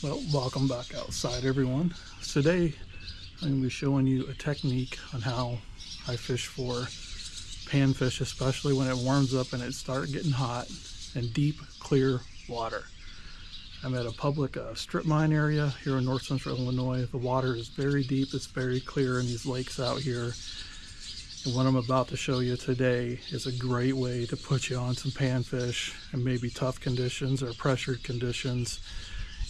Well, welcome back outside, everyone. Today I'm going to be showing you a technique on how I fish for panfish, especially when it warms up and it starts getting hot in deep, clear water. I'm at a public strip mine area here in north central Illinois. The water is very deep, it's very clear in these lakes out here. And what I'm about to show you today is a great way to put you on some panfish in maybe tough conditions or pressured conditions.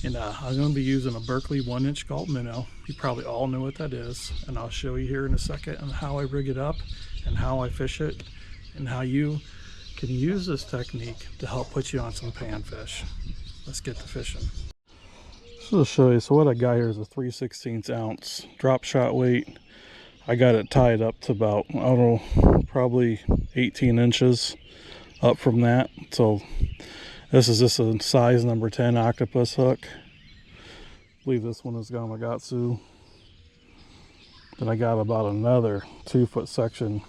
And I'm going to be using a Berkley 1-inch gulp minnow. You probably all know what that is, and I'll show you here in a second on how I rig it up and how I fish it and how you can use this technique to help put you on some panfish. Let's get to fishing. So I'll show you. So what I got here is a 3/16 ounce drop shot weight. I got it tied up to about, I don't know, probably 18 inches up from that. So this is just a size number 10 octopus hook. I believe this one is Gamakatsu. Then I got about another 2-foot section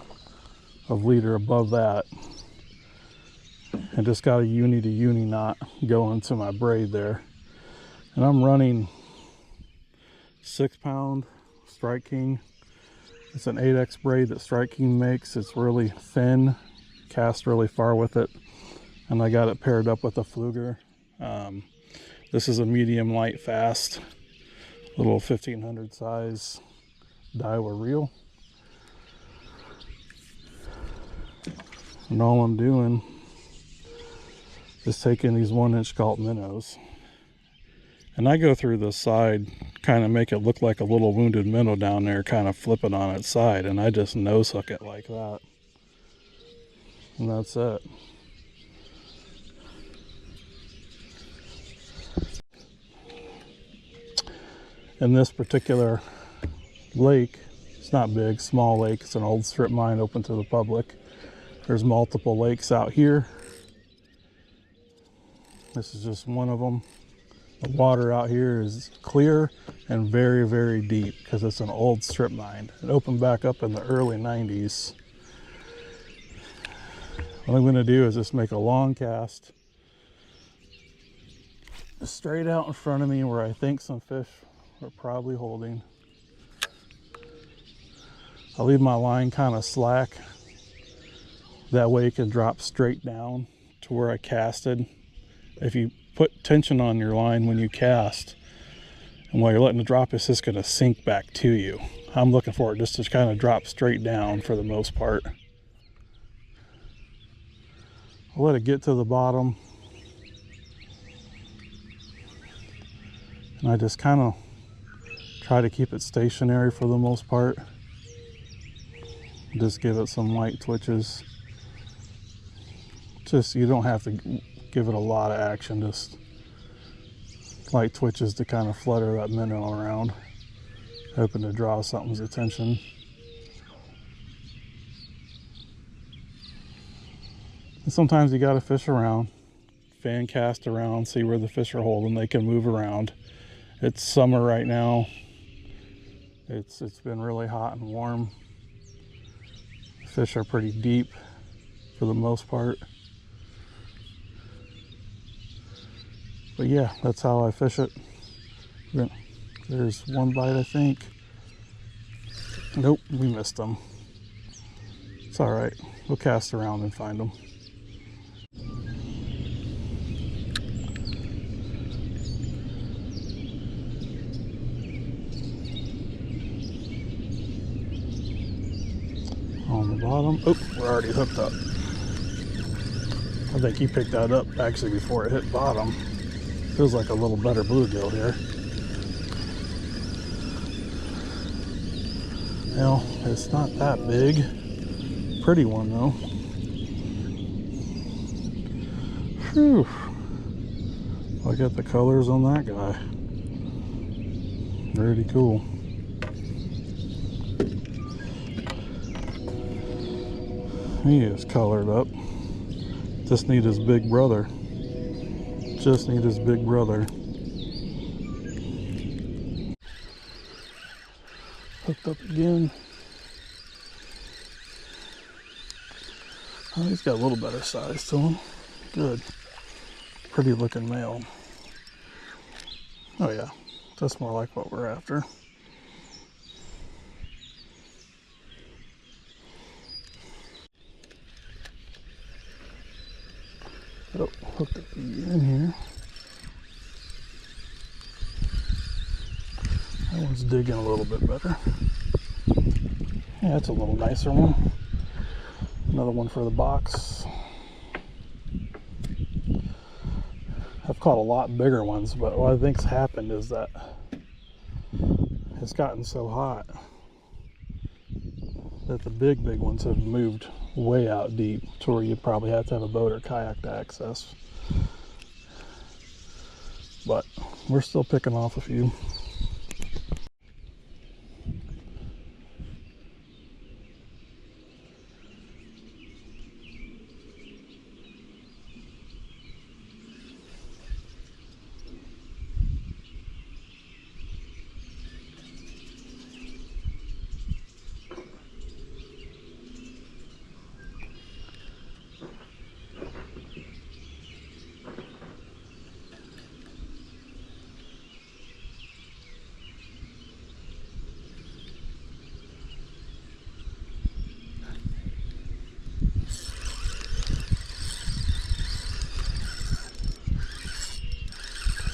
of leader above that. And just got a uni to uni knot going to my braid there. And I'm running 6-pound Strike King. It's an 8X braid that Strike King makes. It's really thin, cast really far with it. And I got it paired up with a Fluger. This is a medium light fast, little 1500 size Daiwa reel. And all I'm doing is taking these 1-inch gulp minnows. And I go through this side, kind of make it look like a little wounded minnow down there, kind of flip it on its side. And I just nose hook it like that. And that's it. In this particular lake, it's not big, small lake, it's an old strip mine open to the public. There's multiple lakes out here. This is just one of them. The water out here is clear and very, very deep because it's an old strip mine. It opened back up in the early 90s. What I'm going to do is just make a long cast straight out in front of me where I think some fish are probably holding. I'll leave my line kind of slack. That way it can drop straight down to where I casted. If you put tension on your line when you cast, and while you're letting it drop, it's just going to sink back to you. I'm looking for it just to kind of drop straight down for the most part. I'll let it get to the bottom. And I just kind of try to keep it stationary for the most part. Just give it some light twitches. Just, you don't have to give it a lot of action, just light twitches to kind of flutter that minnow around, hoping to draw something's attention. And sometimes you got to fish around, fan cast around, see where the fish are holding. They can move around. It's summer right now. It's been really hot and warm. Fish are pretty deep for the most part. But yeah, that's how I fish it. There's one bite, I think. Nope, we missed them. It's all right. We'll cast around and find them. On the bottom. Oh, we're already hooked up. I think he picked that up actually before it hit bottom. Feels like a little better bluegill here. Well, it's not that big. Pretty one though. Whew. Look at the colors on that guy. Pretty cool. He is colored up. Just need his big brother. Just need his big brother. Hooked up again. Oh, he's got a little better size to him. Good. Pretty looking male. Oh yeah, that's more like what we're after. Oh, hook the feed in here. That one's digging a little bit better. Yeah, that's a little nicer one. Another one for the box. I've caught a lot bigger ones, but what I think's happened is that it's gotten so hot that the big ones have moved way out deep to where you'd probably have to have a boat or kayak to access. But we're still picking off a few.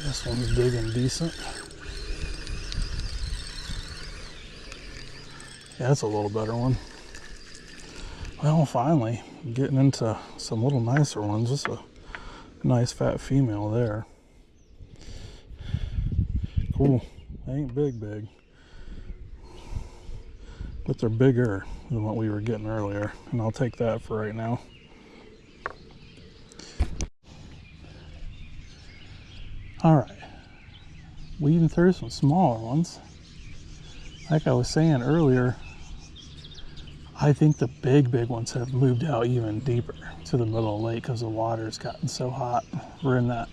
This one's digging decent. Yeah, that's a little better one. Well, finally, getting into some little nicer ones. Just a nice fat female there. Cool. They ain't big, but they're bigger than what we were getting earlier, and I'll take that for right now. All right, weeding through some smaller ones. Like I was saying earlier, I think the big ones have moved out even deeper to the middle of the lake because the water's gotten so hot. We're in that,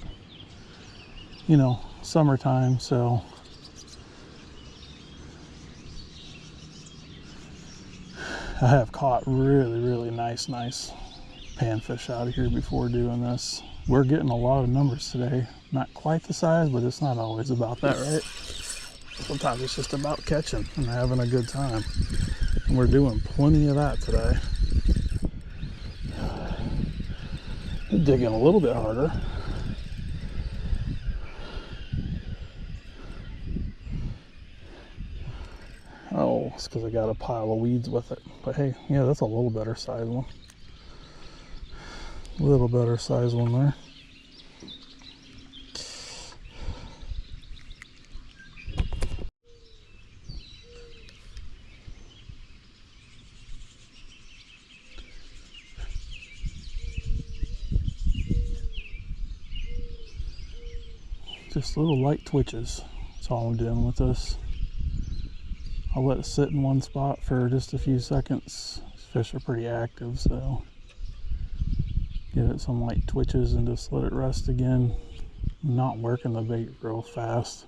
you know, summertime, so I have caught really nice panfish out of here before doing this. We're getting a lot of numbers today. Not quite the size, but it's not always about that, right? Sometimes it's just about catching and having a good time. And we're doing plenty of that today. Digging a little bit harder. Oh, it's because I got a pile of weeds with it. But hey, yeah, that's a little better size one. A little better size one there. Just little light twitches. That's all I'm doing with this. I'll let it sit in one spot for just a few seconds. These fish are pretty active, so give it some light twitches and just let it rest again. I'm not working the bait real fast.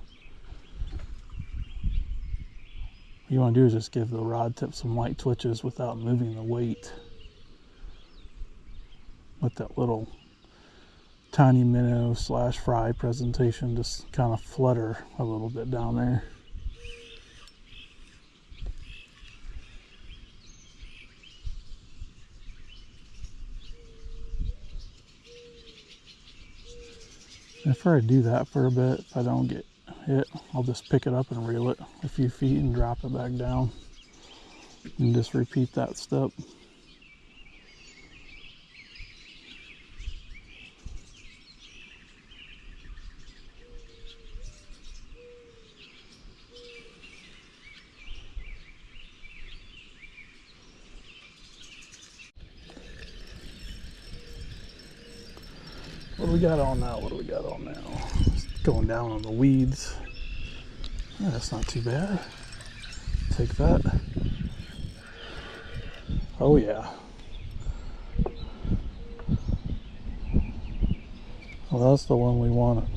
What you want to do is just give the rod tip some light twitches without moving the weight. Let that little tiny minnow / fry presentation just kind of flutter a little bit down there. After I do that for a bit, if I don't get hit, I'll just pick it up and reel it a few feet and drop it back down. And just repeat that step. What do we got on now? What do we got on now? Going down on the weeds. Yeah, that's not too bad. Take that. Oh yeah. Well, that's the one we wanted.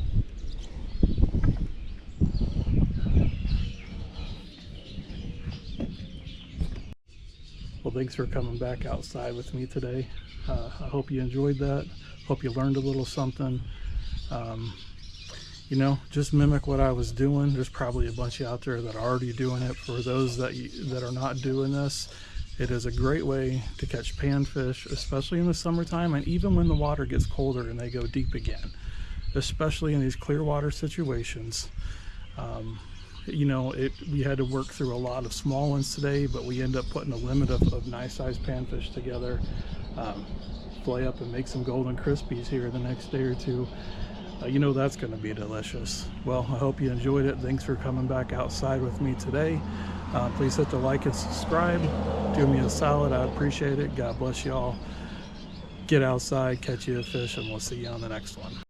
Well, thanks for coming back outside with me today. I hope you enjoyed that. Hope you learned a little something. you know, just mimic what I was doing. There's probably a bunch out there that are already doing it. For those that are not doing this, it is a great way to catch panfish, especially in the summertime, and even when the water gets colder and they go deep again, especially in these clear water situations. You know, we had to work through a lot of small ones today, but we end up putting a limit of nice sized panfish together. Flay up and make some golden crispies here the next day or two. You know that's going to be delicious. Well, I hope you enjoyed it. Thanks for coming back outside with me today. Please hit the like and subscribe. Do me a solid. I appreciate it. God bless y'all. Get outside, catch you a fish, and we'll see you on the next one.